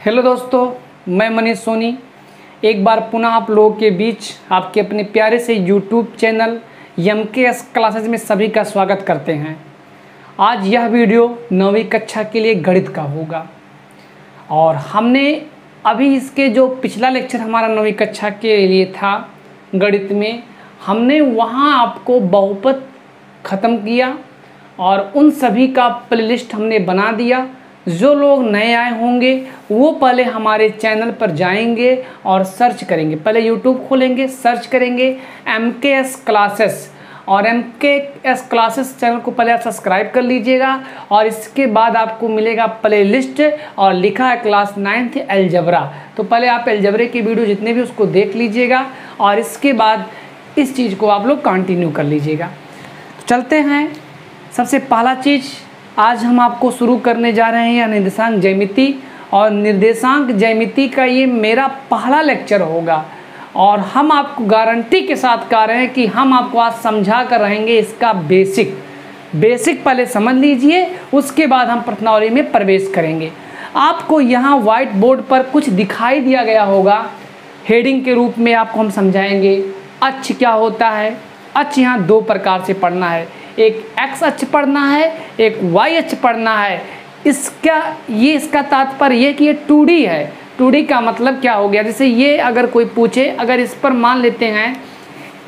Hello दोस्तों, मैं मनीष सोनी एक बार पुनः आप लोगों के बीच आपके अपने प्यारे से यूट्यूब चैनल MKS क्लासेज में सभी का स्वागत करते हैं। आज यह वीडियो 9वीं कक्षा के लिए गणित का होगा और हमने अभी इसके जो पिछला लेक्चर हमारा 9वीं कक्षा के लिए था गणित में, हमने वहाँ आपको बहुपद ख़त्म किया और उन सभी का प्लेलिस्ट हमने बना दिया। जो लोग नए आए होंगे वो पहले हमारे चैनल पर जाएंगे और सर्च करेंगे, पहले YouTube खोलेंगे, सर्च करेंगे MKS क्लासेस और MKS क्लासेस चैनल को पहले आप सब्सक्राइब कर लीजिएगा और इसके बाद आपको मिलेगा प्लेलिस्ट और लिखा है क्लास 9th अलजेब्रा। तो पहले आप अलजेब्रे की वीडियो जितने भी उसको देख लीजिएगा और इसके बाद इस चीज़ को आप लोग कंटिन्यू कर लीजिएगा। तो चलते हैं। सबसे पहला चीज़ आज हम आपको शुरू करने जा रहे हैं निर्देशांक ज्यामिति, और निर्देशांक ज्यामिति का ये मेरा पहला लेक्चर होगा और हम आपको गारंटी के साथ कह रहे हैं कि हम आपको आज समझा कर रहेंगे इसका बेसिक पहले समझ लीजिए, उसके बाद हम प्रश्नावली में प्रवेश करेंगे। आपको यहाँ व्हाइट बोर्ड पर कुछ दिखाई दिया गया होगा, हेडिंग के रूप में आपको हम समझाएंगे अक्ष क्या होता है। अक्ष यहाँ दो प्रकार से पढ़ना है, एक एक्स अक्ष पढ़ना है, एक वाई अक्ष पढ़ना है। इसका तात्पर्य ये कि ये 2D है। 2D का मतलब क्या हो गया, जैसे ये अगर कोई पूछे, अगर इस पर मान लेते हैं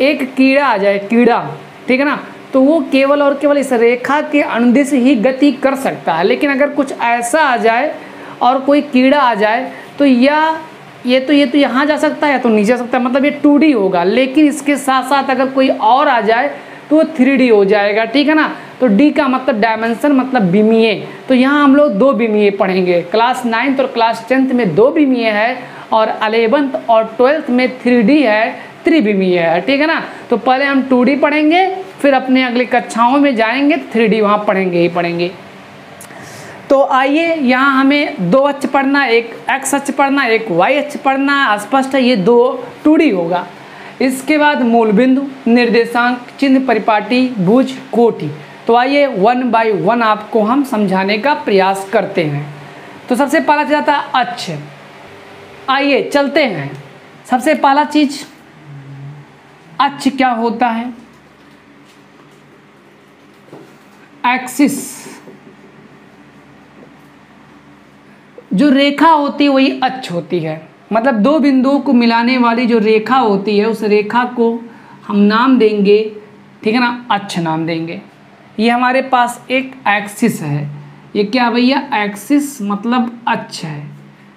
एक कीड़ा आ जाए, कीड़ा, ठीक है ना, तो वो केवल और केवल इस रेखा के अनुदिश ही गति कर सकता है। लेकिन अगर कुछ ऐसा आ जाए और कोई कीड़ा आ जाए तो ये तो यहाँ जा सकता है या तो नीचे जा सकता है, मतलब ये 2D होगा। लेकिन इसके साथ साथ अगर कोई और आ जाए तो 3D हो जाएगा, ठीक है ना। तो D का मतलब डायमेंशन, मतलब विमीय। तो यहाँ हम लोग 2 विमीय पढ़ेंगे। क्लास 9th और क्लास 10th में 2 विमीय है और 11th और 12th में 3D है, 3 विमीय है, ठीक है ना। तो पहले हम 2D पढ़ेंगे, फिर अपने अगली कक्षाओं में जाएंगे 3D वहाँ पढ़ेंगे। तो आइए, यहाँ हमें 2 अक्ष पढ़ना है, एक एक्स अक्ष पढ़ना है, एक वाई अक्ष पढ़ना है। स्पष्ट है, ये 2 2D होगा। इसके बाद मूल बिंदु, निर्देशांक, चिन्ह, परिपाटी, भुज, कोटि। तो आइए 1 by 1 आपको हम समझाने का प्रयास करते हैं। तो सबसे पहला चीज आता है अक्ष। आइए चलते हैं। सबसे पहला चीज अक्ष क्या होता है। एक्सिस, जो रेखा होती है वही अक्ष होती है। मतलब 2 बिंदुओं को मिलाने वाली जो रेखा होती है उस रेखा को हम नाम देंगे, ठीक है ना, अक्ष नाम देंगे। ये हमारे पास एक एक्सिस है, ये क्या भैया, एक्सिस मतलब अक्ष है,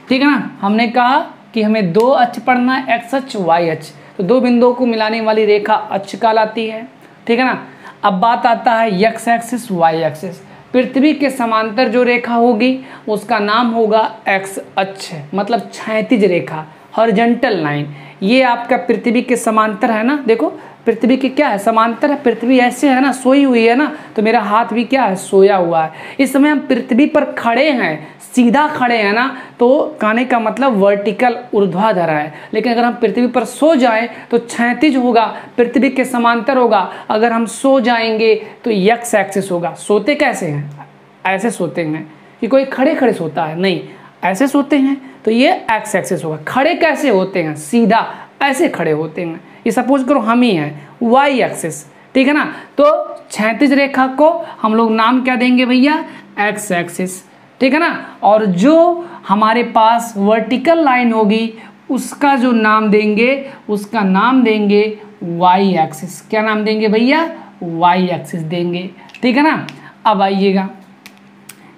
ठीक है ना। हमने कहा कि हमें 2 अक्ष पढ़ना है, एक्स अक्ष, वाई अक्ष। तो 2 बिंदुओं को मिलाने वाली रेखा अक्ष कहलाती है, ठीक है ना। अब बात आता है एक्स एक्सिस, वाई एक्सिस। पृथ्वी के समांतर जो रेखा होगी उसका नाम होगा एक्स अक्ष, मतलब क्षैतिज रेखा, हॉरिजॉन्टल लाइन। ये आपका पृथ्वी के समांतर है ना। देखो पृथ्वी के क्या है, समांतर है। पृथ्वी ऐसे है ना, सोई हुई है ना, तो मेरा हाथ भी क्या है, सोया हुआ है। इस समय हम पृथ्वी पर खड़े हैं, सीधा खड़े हैं ना, तो कहने का मतलब वर्टिकल, ऊर्ध्वाधर है। लेकिन अगर हम पृथ्वी पर सो जाएं तो क्षैतिज होगा, पृथ्वी के समांतर होगा। अगर हम सो जाएंगे तो एक्स एक्सिस होगा। सोते कैसे हैं, ऐसे सोते हैं कि कोई खड़े खड़े सोता है, नहीं, ऐसे सोते हैं, तो ये एक्स एक्सिस होगा। खड़े कैसे होते हैं, सीधा ऐसे खड़े होते हैं। ये सपोज करो हम ही हैं, वाई एक्सिस, ठीक है ना। तो क्षैतिज रेखा को हम लोग नाम क्या देंगे भैया, एक्स एक्सिस, ठीक है ना। और जो हमारे पास वर्टिकल लाइन होगी उसका जो नाम देंगे, उसका नाम देंगे वाई एक्सिस। क्या नाम देंगे भैया, वाई एक्सिस देंगे, ठीक है ना। अब आइएगा,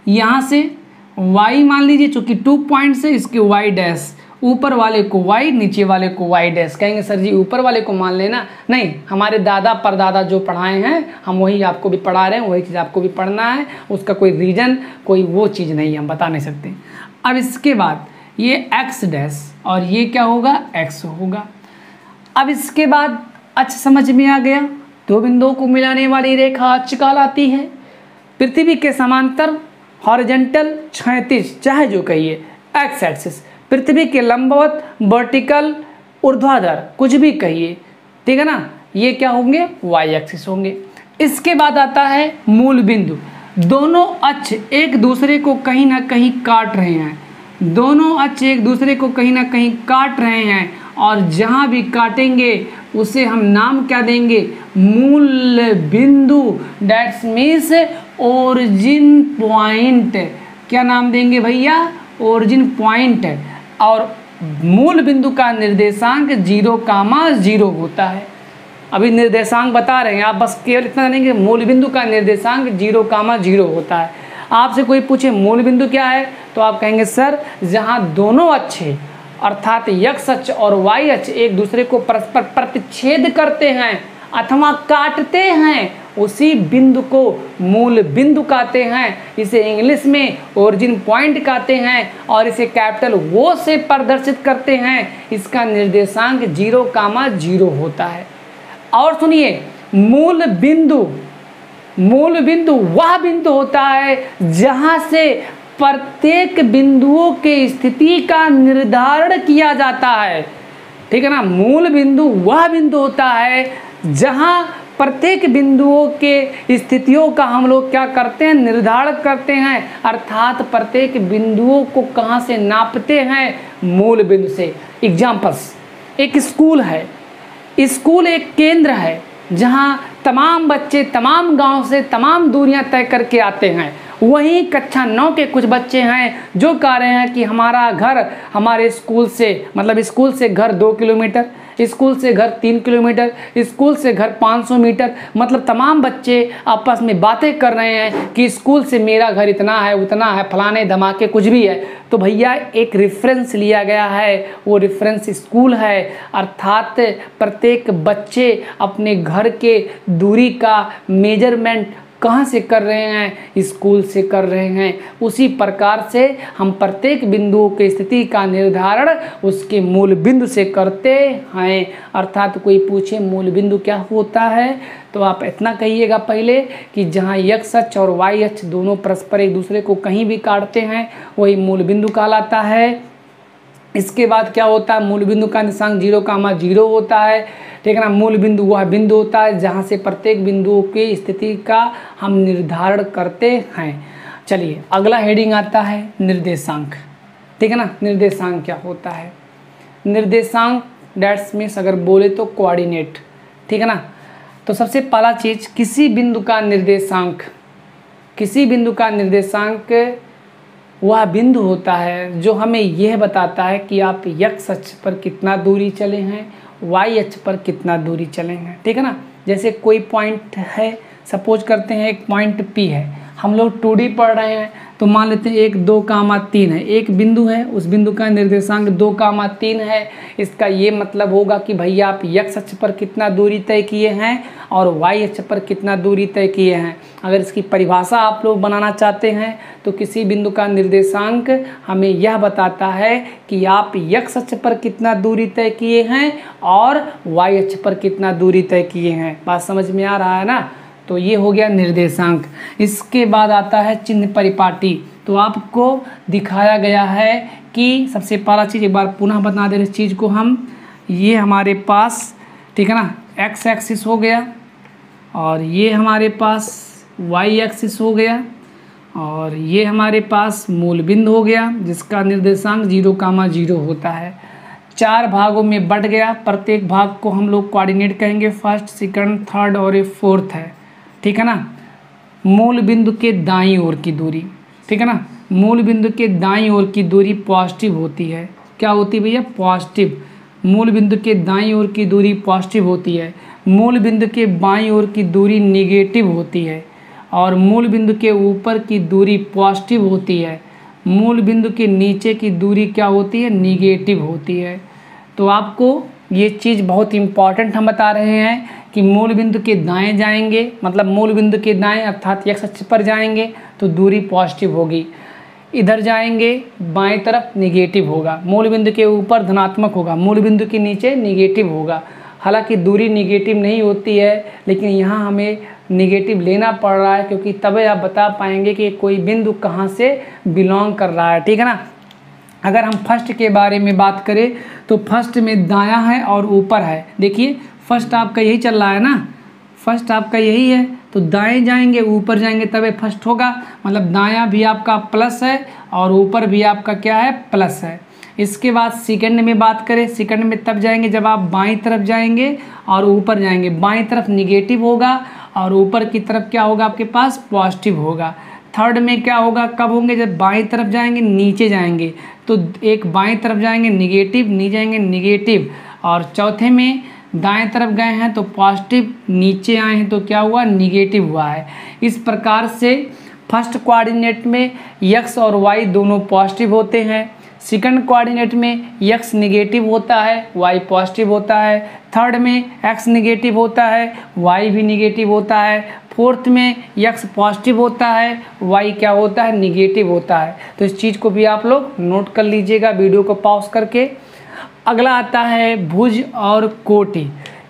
यहाँ से y मान लीजिए, चूंकि 2 पॉइंट्स है, इसके y डैश, ऊपर वाले को y, नीचे वाले को y डैश। कहेंगे सर जी ऊपर वाले को मान लेना, नहीं, हमारे दादा परदादा जो पढ़ाए हैं हम वही आपको भी पढ़ा रहे हैं, वही चीज़ आपको भी पढ़ना है। उसका कोई रीजन, कोई वो चीज़ नहीं हम बता नहीं सकते। अब इसके बाद ये x डैश और ये क्या होगा, x होगा। अब इसके बाद अक्ष समझ में आ गया। 2 बिंदुओं को मिलाने वाली रेखा अक्ष कहलाती है। पृथ्वी के समांतर, हॉरिजॉन्टल, क्षैतिज, चाहे जो कहिए, एक्स एक्सिस। पृथ्वी के लंबवत, वर्टिकल, ऊर्ध्वाधर, कुछ भी कहिए, ठीक है ना। ये क्या होंगे, वाई एक्सिस होंगे। इसके बाद आता है मूल बिंदु। दोनों अक्ष एक दूसरे को कहीं ना कहीं काट रहे हैं। दोनों अक्ष एक दूसरे को कहीं ना कहीं काट रहे हैं और जहाँ भी काटेंगे उसे हम नाम क्या देंगे, मूल बिंदु, डेट्स मीन्स ओरिजिन पॉइंट। क्या नाम देंगे भैया, ओरिजिन पॉइंट। और मूल बिंदु का निर्देशांक 0,0 होता है। अभी निर्देशांक बता रहे हैं, आप बस केवल इतना जानेंगे मूल बिंदु का निर्देशांक 0,0 होता है। आपसे कोई पूछे मूल बिंदु क्या है तो आप कहेंगे सर जहां दोनों अक्ष अर्थात x अक्ष और y अक्ष एक दूसरे को परस्पर प्रतिच्छेद करते हैं अथवा काटते हैं, उसी बिंदु को मूल बिंदु कहते हैं। इसे इंग्लिश में ओरिजिन पॉइंट कहते हैं और इसे कैपिटल O से प्रदर्शित करते हैं। इसका निर्देशांक 0,0 होता है। और सुनिए, मूल बिंदु वह बिंदु होता है जहां से प्रत्येक बिंदुओं के स्थिति का निर्धारण किया जाता है। ठीक है ना, मूल बिंदु वह बिंदु होता है जहां प्रत्येक बिंदुओं के स्थितियों का हम लोग क्या करते हैं, निर्धारण करते हैं। अर्थात प्रत्येक बिंदुओं को कहां से नापते हैं, मूल बिंदु से। एग्जाम्पल्स, एक स्कूल है, स्कूल एक केंद्र है जहां तमाम बच्चे तमाम गांव से तमाम दूरियां तय करके आते हैं। वहीं कक्षा 9 के कुछ बच्चे हैं जो कह रहे हैं कि हमारा घर हमारे स्कूल से, मतलब स्कूल से घर 2 किलोमीटर, स्कूल से घर 3 किलोमीटर, स्कूल से घर 500 मीटर। मतलब तमाम बच्चे आपस में बातें कर रहे हैं कि स्कूल से मेरा घर इतना है, उतना है, फलाने धमाके कुछ भी है। तो भैया एक रेफरेंस लिया गया है, वो रेफरेंस स्कूल है। अर्थात प्रत्येक बच्चे अपने घर के दूरी का मेजरमेंट कहाँ से कर रहे हैं, स्कूल से कर रहे हैं। उसी प्रकार से हम प्रत्येक बिंदुओं की स्थिति का निर्धारण उसके मूल बिंदु से करते हैं। अर्थात कोई पूछे मूल बिंदु क्या होता है तो आप इतना कहिएगा पहले कि जहाँ x अक्ष और y अक्ष दोनों परस्पर एक दूसरे को कहीं भी काटते हैं वही मूल बिंदु कहलाता है। इसके बाद क्या होता है, मूल बिंदु का निर्देशांक 0,0 होता है। ठीक है ना, मूल बिंदु वह बिंदु होता है जहाँ से प्रत्येक बिंदुओं की स्थिति का हम निर्धारण करते हैं। चलिए अगला हेडिंग आता है निर्देशांक। ठीक है ना, निर्देशांक क्या होता है, निर्देशांक डेट्स मीन्स अगर बोले तो कोऑर्डिनेट। ठीक है ना, तो सबसे पहला चीज़ किसी बिंदु का निर्देशांक, किसी बिंदु का निर्देशांक वह बिंदु होता है जो हमें यह बताता है कि आप x अक्ष पर कितना दूरी चले हैं, y अक्ष पर कितना दूरी चले हैं। ठीक है ना, जैसे कोई पॉइंट है, सपोज करते हैं एक पॉइंट P है, हम लोग 2D पढ़ रहे हैं तो मान लेते हैं 1, 2, 3 है, एक बिंदु है, उस बिंदु का निर्देशांक 2, 3 है। इसका ये मतलब होगा कि भैया आप x अक्ष पर कितना दूरी तय किए हैं और y अक्ष पर कितना दूरी तय किए हैं। अगर इसकी परिभाषा आप लोग बनाना चाहते हैं तो किसी बिंदु का निर्देशांक हमें यह बताता है कि आप x अक्ष पर कितना दूरी तय किए हैं और y अक्ष पर कितना दूरी तय किए हैं। बात समझ में आ रहा है ना, तो ये हो गया निर्देशांक। इसके बाद आता है चिन्ह परिपाटी। तो आपको दिखाया गया है कि सबसे पहला चीज़ एक बार पुनः बता दे रहे इस चीज़ को हम, ये हमारे पास, ठीक है ना, x एक्सिस हो गया और ये हमारे पास y एक्सिस हो गया और ये हमारे पास मूल बिंदु हो गया जिसका निर्देशांक 0,0 होता है। 4 भागों में बट गया, प्रत्येक भाग को हम लोग कोऑर्डिनेट कहेंगे, फर्स्ट, सेकंड, थर्ड और ये फोर्थ है। ठीक है ना, मूल बिंदु के दाईं ओर की दूरी, ठीक है ना, मूल बिंदु के दाईं ओर की दूरी पॉजिटिव होती है। क्या होती है भैया, पॉजिटिव। मूल बिंदु के दाईं ओर की दूरी पॉजिटिव होती है। मूल बिंदु के बाईं ओर की दूरी नेगेटिव होती है और मूल बिंदु के ऊपर की दूरी पॉजिटिव होती है। मूल बिंदु के नीचे की दूरी क्या होती है, निगेटिव होती है। तो आपको ये चीज़ बहुत इम्पॉर्टेंट हम बता रहे हैं कि मूल बिंदु के दाएं जाएंगे, मतलब मूल बिंदु के दाएं अर्थात x अक्ष पर जाएंगे तो दूरी पॉजिटिव होगी, इधर जाएंगे बाएं तरफ नेगेटिव होगा, मूल बिंदु के ऊपर धनात्मक होगा, मूल बिंदु के नीचे नेगेटिव होगा। हालांकि दूरी नेगेटिव नहीं होती है लेकिन यहाँ हमें नेगेटिव लेना पड़ रहा है क्योंकि तभी आप बता पाएंगे कि कोई बिंदु कहाँ से बिलोंग कर रहा है। ठीक है ना, अगर हम फर्स्ट के बारे में बात करें तो फर्स्ट में दायां है और ऊपर है। देखिए फर्स्ट आपका यही चल रहा है ना, फर्स्ट आपका यही है, तो दाएं जाएंगे ऊपर जाएंगे तब फर्स्ट होगा, मतलब दायां भी आपका प्लस है और ऊपर भी आपका क्या है, प्लस है। इसके बाद सेकंड में बात करें, सेकंड में तब जाएंगे जब आप बाईं तरफ जाएंगे और ऊपर जाएंगे। बाईं तरफ निगेटिव होगा और ऊपर की तरफ क्या होगा, आपके पास पॉजिटिव होगा। थर्ड में क्या होगा, कब होंगे, जब बाईं तरफ जाएंगे नीचे जाएंगे, तो एक बाईं तरफ जाएंगे निगेटिव, नीचे जाएंगे निगेटिव। और चौथे में दाएं तरफ गए हैं तो पॉजिटिव, नीचे आए हैं तो क्या हुआ, निगेटिव हुआ है। इस प्रकार से फर्स्ट कोऑर्डिनेट में x और y दोनों पॉजिटिव होते हैं, सेकंड कोऑर्डिनेट में x निगेटिव होता है, y पॉजिटिव होता है, थर्ड में x निगेटिव होता है, y भी निगेटिव होता है, फोर्थ में x पॉजिटिव होता है, y क्या होता है, निगेटिव होता है। तो इस चीज़ को भी आप लोग नोट कर लीजिएगा वीडियो को पॉज करके। अगला आता है भुज और कोटि।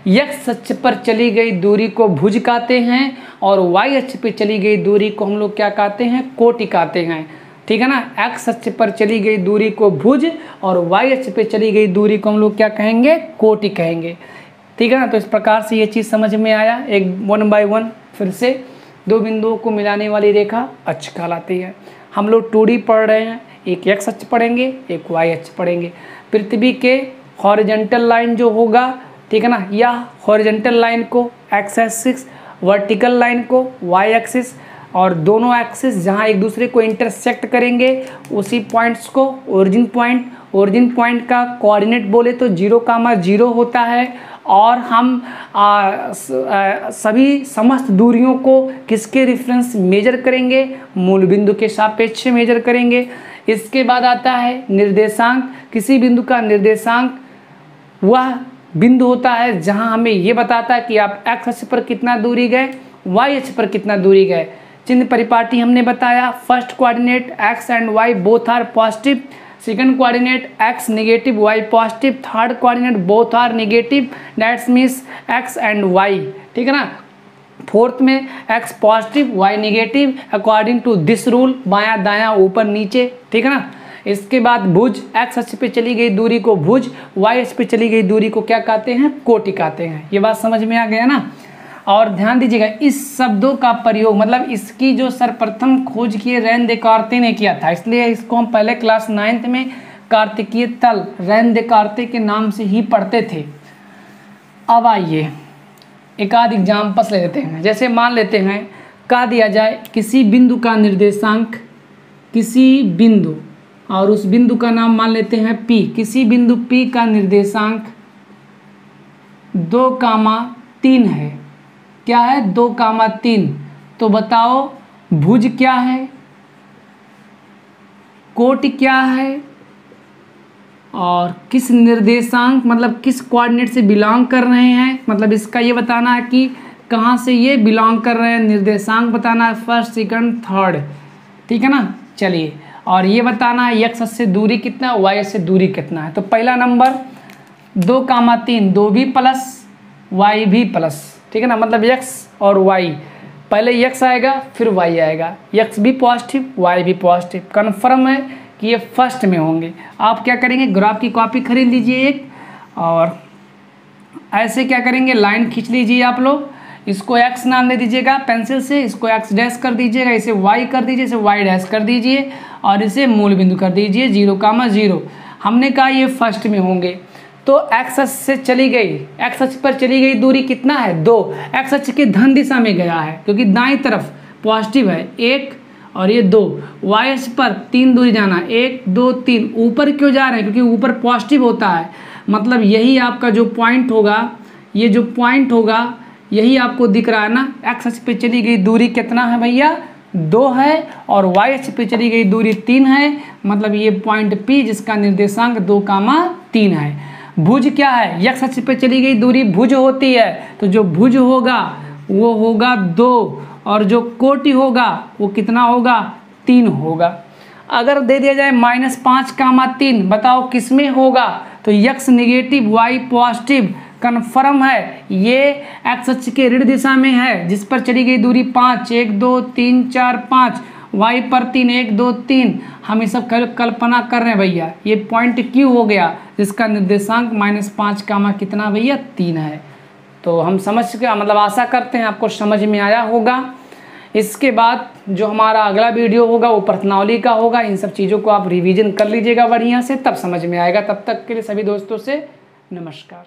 x अक्ष पर चली गई दूरी को भुज कहते हैं और y अक्ष पर चली गई दूरी को हम लोग क्या कहते हैं, कोटि कहते हैं। ठीक है ना, x अक्ष पर चली गई दूरी को भुज और y अक्ष पर चली गई दूरी को हम लोग क्या कहेंगे, कोटि कहेंगे। ठीक है ना, तो इस प्रकार से ये चीज़ समझ में आया। एक 1 बाय 1 फिर से दो बिंदुओं को मिलाने वाली रेखा अक्ष कहलाती है। हम लोग 2D पढ़ रहे हैं, एक x अक्ष पढ़ेंगे, एक y अक्ष पढ़ेंगे। पृथ्वी के हॉरिजॉन्टल लाइन जो होगा, ठीक है ना, या हॉरिजॉन्टल लाइन को x एक्सिस, वर्टिकल लाइन को y एक्सिस, और दोनों एक्सिस जहां एक दूसरे को इंटरसेक्ट करेंगे उसी पॉइंट्स को ओरिजिन पॉइंट का कोऑर्डिनेट बोले तो 0,0 होता है। और हम सभी समस्त दूरियों को किसके रेफरेंस मेजर करेंगे, मूल बिंदु के सापेक्ष मेजर करेंगे। इसके बाद आता है निर्देशांक। किसी बिंदु का निर्देशांक वह बिंदु होता है जहां हमें ये बताता है कि आप x अक्ष पर कितना दूरी गए, y अक्ष पर कितना दूरी गए। चिन्ह परिपाटी हमने बताया, first coordinate x and y both are positive, second coordinate x negative y positive, third coordinate both are negative, that's means x and y। ठीक है ना, फोर्थ में x positive y negative according to this rule, बायां दायां ऊपर नीचे। ठीक है ना, इसके बाद भुज, x अक्ष पे चली गई दूरी को भुज, y अक्ष पे चली गई दूरी को क्या कहते हैं, कोटि कहते हैं। ये बात समझ में आ गया ना। और ध्यान दीजिएगा इस शब्दों का प्रयोग, मतलब इसकी जो सर्वप्रथम खोज किए रैन देकार्ते ने किया था, इसलिए इसको हम पहले क्लास 9th में कार्तिकीय तल रैन देकार्ते के नाम से ही पढ़ते थे। अब आइए एक आध एग्जाम्पल्स ले लेते हैं। जैसे मान लेते हैं, कह दिया जाए किसी बिंदु का निर्देशांक, किसी बिंदु, और उस बिंदु का नाम मान लेते हैं P। किसी बिंदु P का निर्देशांक 2,3 है। क्या है, 2,3। तो बताओ भुज क्या है, कोटि क्या है, और किस निर्देशांक मतलब किस कोऑर्डिनेट से बिलोंग कर रहे हैं। मतलब इसका ये बताना है कि कहाँ से ये बिलोंग कर रहे हैं, निर्देशांक बताना है, फर्स्ट सेकंड थर्ड। ठीक है ना, चलिए, और ये बताना है x से दूरी कितना, y से दूरी कितना है। तो पहला नंबर 2,3, 2 भी प्लस y भी प्लस। ठीक है ना, मतलब x और y, पहले x आएगा फिर y आएगा, x भी पॉजिटिव y भी पॉजिटिव। कन्फर्म है कि ये फर्स्ट में होंगे। आप क्या करेंगे, ग्राफ की कॉपी खरीद लीजिए एक, और ऐसे क्या करेंगे, लाइन खींच लीजिए आप लोग। इसको x नाम दे दीजिएगा पेंसिल से, इसको x डैश कर दीजिएगा, इसे y कर दीजिए, इसे y डैश कर दीजिए, और इसे मूल बिंदु कर दीजिए 0,0। हमने कहा ये फर्स्ट में होंगे। तो x अक्ष से चली गई, x अक्ष पर चली गई दूरी कितना है, 2। x अक्ष के धन दिशा में गया है क्योंकि दाईं तरफ पॉजिटिव है 1 और ये 2। y अक्ष पर 3 दूरी जाना, 1 2 3। ऊपर क्यों जा रहे हैं, क्योंकि ऊपर पॉजिटिव होता है, मतलब यही आपका जो पॉइंट होगा, ये जो पॉइंट होगा यही आपको दिख रहा है ना। x अक्ष पे चली गई दूरी कितना है भैया, 2 है, और y अक्ष पे चली गई दूरी 3 है, मतलब ये पॉइंट P जिसका निर्देशांक 2,3 है। भुज क्या है, x अक्ष पे चली गई दूरी भुज होती है, तो जो भुज होगा वो होगा 2, और जो कोटि होगा वो कितना होगा, 3 होगा। अगर दे दिया जाए -5,3, बताओ किस में होगा, तो x negative y positive. Confirm है, ये x अक्ष के ऋण दिशा में है जिस पर चली गई दूरी 5, 1 2 3 4 5, y पर 3 1 2 3। हम ये सब कल्पना कर रहे हैं भैया, ये पॉइंट Q हो गया जिसका निर्देशांक -5 कितना भैया, 3 है। तो हम समझ के मतलब आशा करते हैं आपको समझ में आया होगा। इसके बाद जो हमारा अगला वीडियो होगा वो प्रश्नावली का होगा। इन सब चीज़ों को आप रिवीजन कर लीजिएगा बढ़िया से, तब समझ में आएगा। तब तक के लिए सभी दोस्तों से नमस्कार।